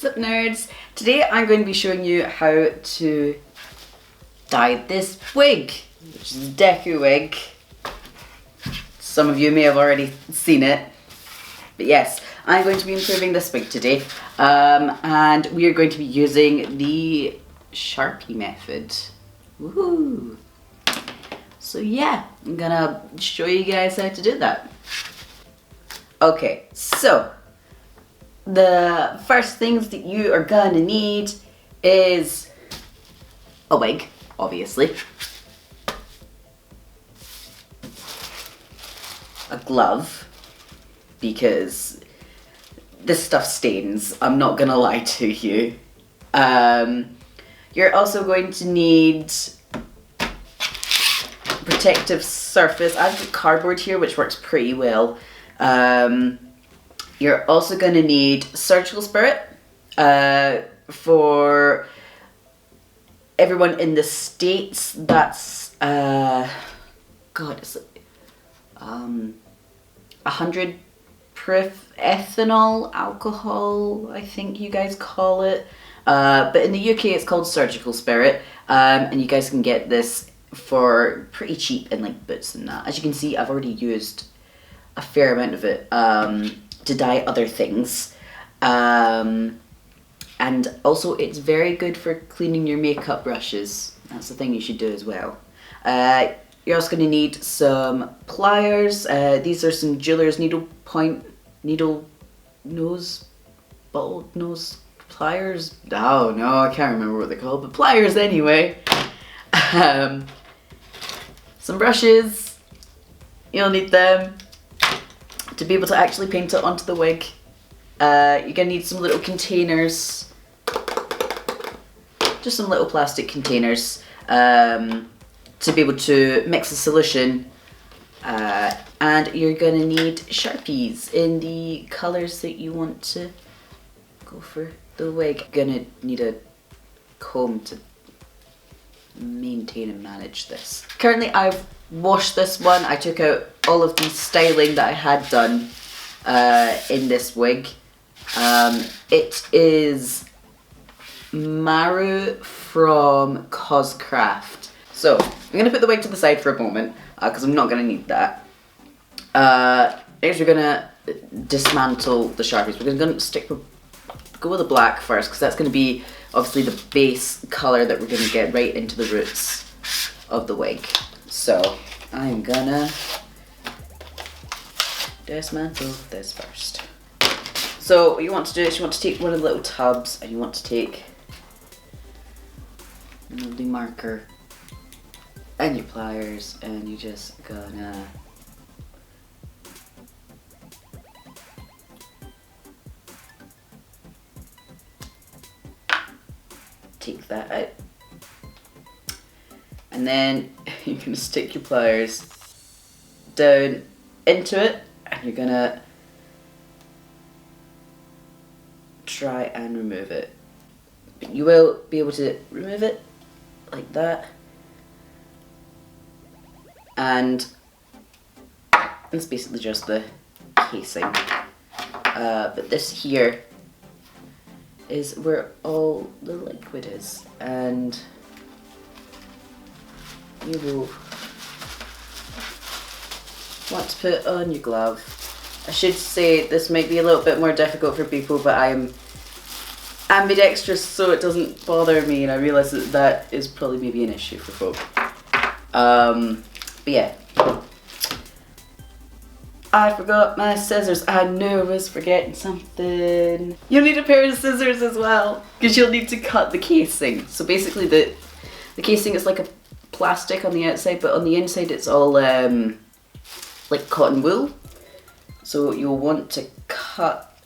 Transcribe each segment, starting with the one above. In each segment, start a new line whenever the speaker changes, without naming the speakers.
What's up, nerds? Today I'm going to be showing you how to dye this wig, which is a Deku wig. Some of you may have already seen it, but yes, I'm going to be improving this wig today, and we are going to be using the Sharpie method. Woohoo! So yeah, I'm gonna show you guys how to do that. Okay, so the first things that you are gonna need is a wig, obviously, a glove, because this stuff stains, I'm not gonna lie to you. You're also going to need protective surface. I've got cardboard here, which works pretty well. You're also going to need surgical spirit. For everyone in the States, that's it's 100 proof ethanol alcohol, I think you guys call it. But in the UK it's called surgical spirit, and you guys can get this for pretty cheap in like Boots and that. As you can see, I've already used a fair amount of it to dye other things, and also it's very good for cleaning your makeup brushes. That's the thing you should do as well. You're also going to need some pliers. These are some jeweler's needle nose pliers. Oh no, I can't remember what they're called, but pliers anyway. Some brushes, you'll need them to be able to actually paint it onto the wig. You're gonna need some little containers, just some little plastic containers, to be able to mix the solution. And you're gonna need Sharpies in the colours that you want to go for the wig. You're gonna need a comb to maintain and manage this. Currently I've washed this one. I took out all of the styling that I had done in this wig. It is Maru from Coscraft. So I'm going to put the wig to the side for a moment because I'm not going to need that. Next we're going to dismantle the Sharpies. We're going to go with the black first, because that's going to be obviously the base colour that we're going to get right into the roots of the wig. So I'm gonna dismantle this first. So what you want to do is you want to take one of the little tubs, and you want to take the marker and your pliers, and you're just gonna take that out. And then you're going to stick your pliers down into it, and you're going to try and remove it. But you will be able to remove it like that. And it's basically just the casing. But this here is where all the liquid is, and you will want to put on your glove. I should say this might be a little bit more difficult for people, but I'm ambidextrous, so it doesn't bother me, and I realise that that is probably maybe an issue for folk. But yeah. I forgot my scissors. I knew I was forgetting something. You'll need a pair of scissors as well, because you'll need to cut the casing. So basically the casing is like a plastic on the outside, but on the inside it's all like cotton wool. So you'll want to cut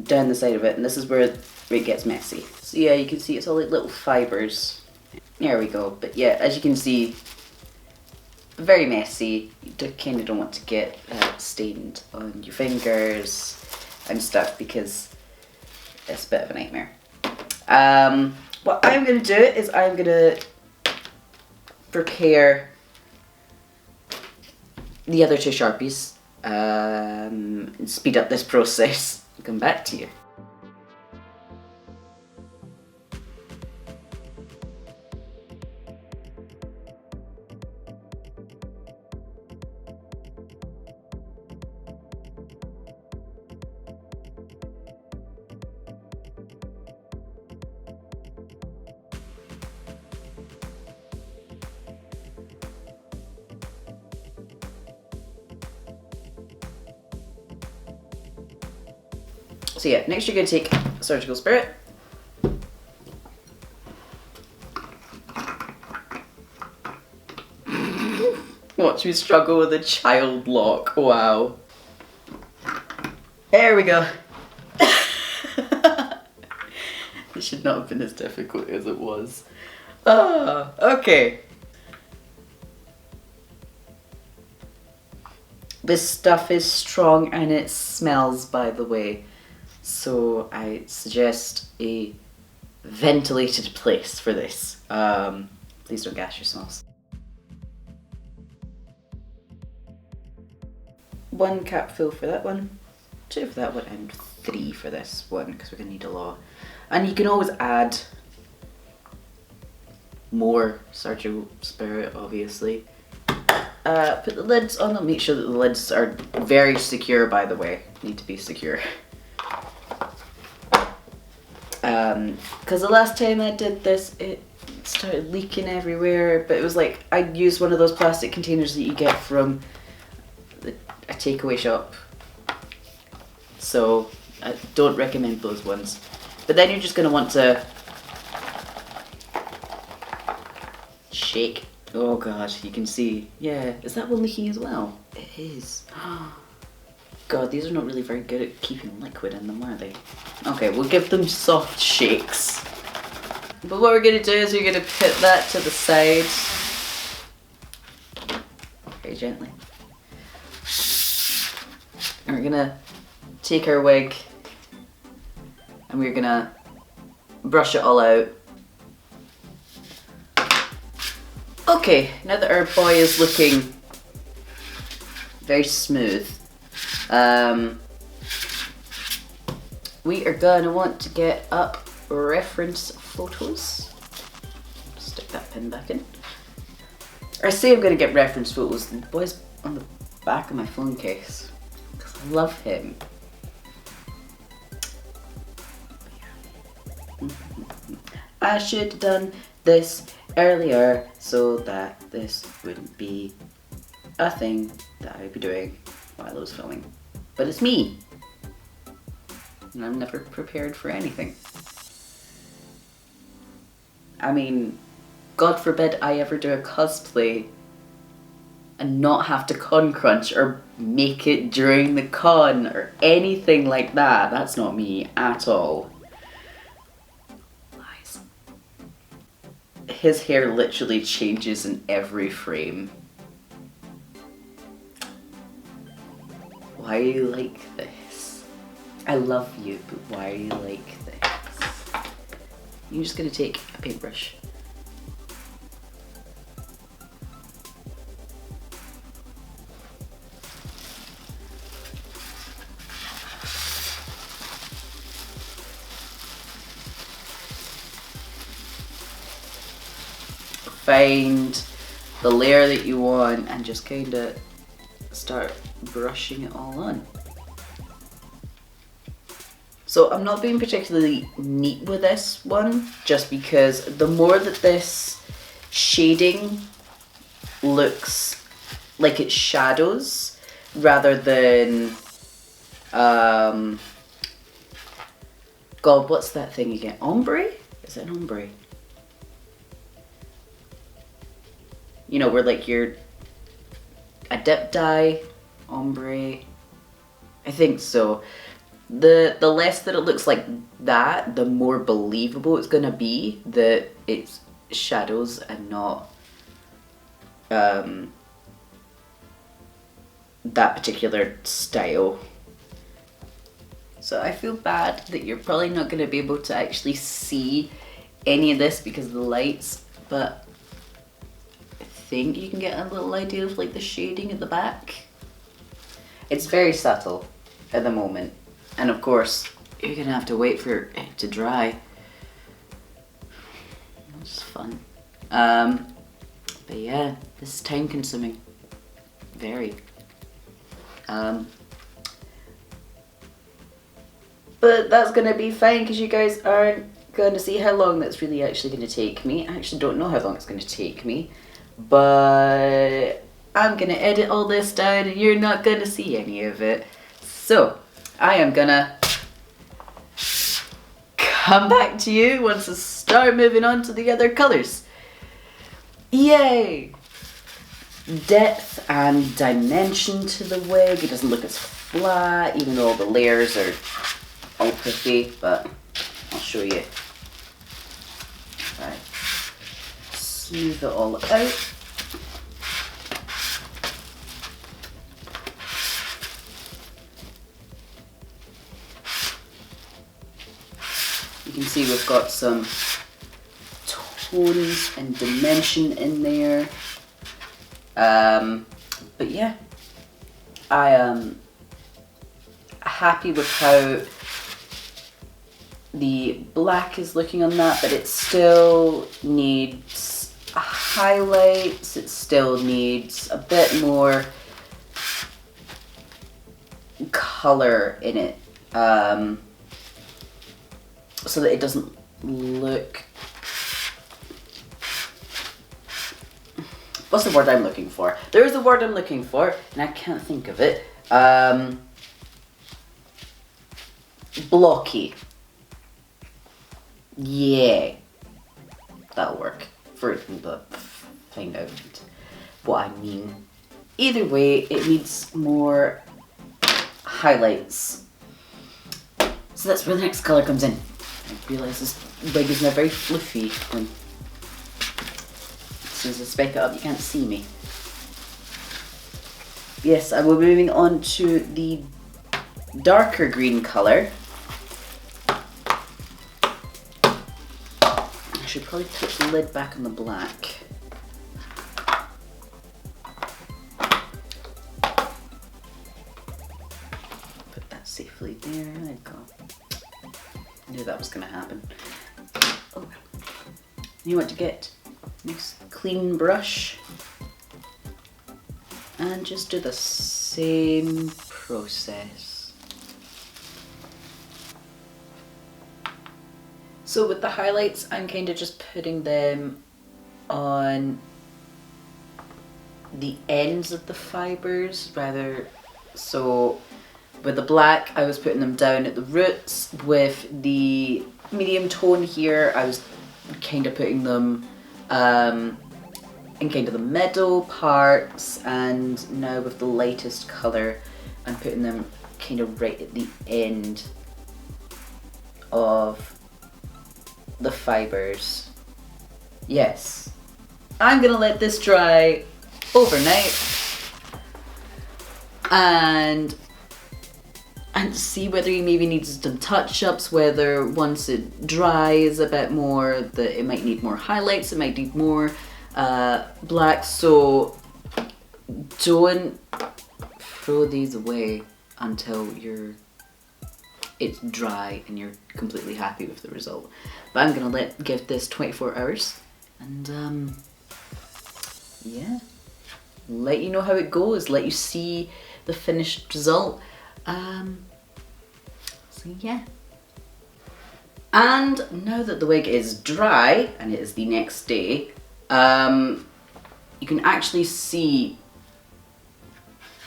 down the side of it, and this is where it gets messy. So yeah, you can see it's all like little fibres. There we go. But yeah, as you can see, very messy. You kind of don't want to get stained on your fingers and stuff, because it's a bit of a nightmare. What I'm going to do is I'm going to prepare the other two Sharpies, and speed up this process come back to you. So yeah, next you're going to take Surgical Spirit. Watch me struggle with a child lock. Wow. There we go. It should not have been as difficult as it was. Ah, okay. This stuff is strong and it smells, by the way. So I suggest a ventilated place for this. Please don't gas yourselves. 1 capful for that one, 2 for that one, and 3 for this one, because we're going to need a lot. And you can always add more Surgical Spirit, obviously. Put the lids on them, make sure that the lids are very secure, by the way. Need to be secure. Because the last time I did this, it started leaking everywhere, but it was like, I used one of those plastic containers that you get from a takeaway shop. So, I don't recommend those ones. But then you're just going to want to shake. Oh god, you can see. Yeah, is that one leaking as well? It is. God, these are not really very good at keeping liquid in them, are they? Okay, we'll give them soft shakes. But what we're going to do is we're going to put that to the side. Very gently. And we're going to take our wig and we're going to brush it all out. Okay, now that our boy is looking very smooth, we are gonna want to get up reference photos. Stick that pin back in. I say I'm gonna get reference photos, and the boy's on the back of my phone case because I love him. I should have done this earlier so that this wouldn't be a thing that I'd be doing while I was filming. But it's me, and I'm never prepared for anything. I mean, God forbid I ever do a cosplay and not have to con crunch or make it during the con or anything like that. That's not me at all. Lies. His hair literally changes in every frame. Why are you like this? I love you, but why are you like this? You're just gonna take a paintbrush. Find the layer that you want and just kind of start brushing it all on. So I'm not being particularly neat with this one, just because the more that this shading looks like it's shadows rather than God, what's that thing again? Ombre? Is it an ombre? You know, where like you're a dip dye, ombre, I think so. The less that it looks like that, the more believable it's gonna be that it's shadows and not that particular style. So I feel bad that you're probably not gonna be able to actually see any of this because of the lights, but I think you can get a little idea of like the shading at the back. It's very subtle at the moment. And of course, you're gonna have to wait for it to dry. That's fun. But yeah, this is time consuming. Very. But that's gonna be fine because you guys aren't going to see how long that's really actually going to take me. I actually don't know how long it's going to take me, but I'm going to edit all this down and you're not going to see any of it. So I am going to come back to you once I start moving on to the other colours. Yay! Depth and dimension to the wig. It doesn't look as flat, even though all the layers are all pretty, but I'll show you. Right. Smooth it all out. You can see we've got some tones and dimension in there. But yeah, I am happy with how the black is looking on that, but it still needs highlights, it still needs a bit more color in it, so that it doesn't look, what's the word I'm looking for? There is a word I'm looking for, and I can't think of it. Blocky. Yeah, that'll work for the find out what I mean. Either way, it needs more highlights. So that's where the next colour comes in. I realise this wig is now very fluffy. When as soon as I spec it up, you can't see me. Yes, I will be moving on to the darker green colour. I should probably put the lid back on the black. Put that safely there. There you go. I knew that was going to happen. Oh, you want to get a nice clean brush and just do the same process. So with the highlights, I'm kind of just putting them on the ends of the fibers rather. So with the black, I was putting them down at the roots. With the medium tone here, I was kind of putting them in kind of the middle parts, and now with the lightest colour, I'm putting them kind of right at the end of the fibres. Yes, I'm gonna let this dry overnight and see whether he maybe needs some touch-ups, whether once it dries a bit more that it might need more highlights, it might need more black. So don't throw these away until it's dry and you're completely happy with the result. But I'm gonna give this 24 hours and yeah, let you know how it goes, let you see the finished result. So yeah. And now that the wig is dry and it is the next day, you can actually see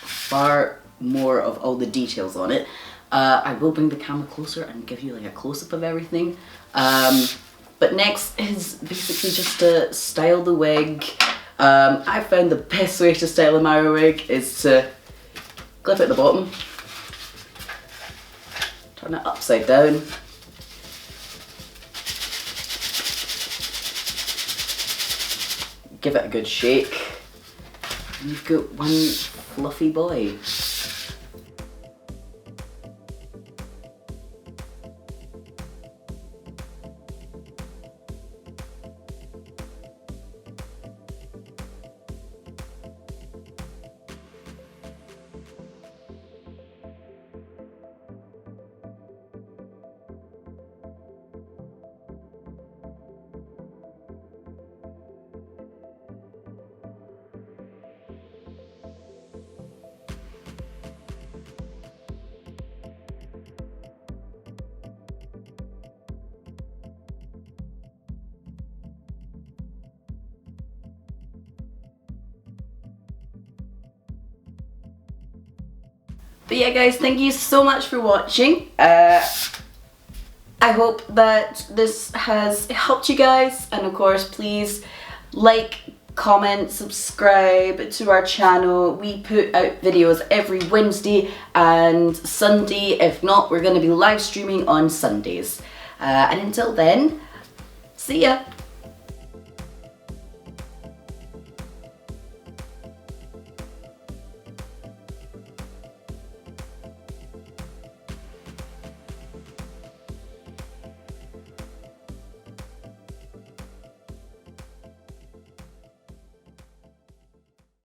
far more of all the details on it. I will bring the camera closer and give you like a close-up of everything. But next is basically just to style the wig. I found the best way to style a Mario wig is to clip at the bottom, turn it upside down, give it a good shake, and you've got one fluffy boy. But yeah guys, thank you so much for watching. I hope that this has helped you guys, and of course please like, comment, subscribe to our channel. We put out videos every Wednesday and Sunday. If not, we're going to be live streaming on Sundays. And until then, see ya!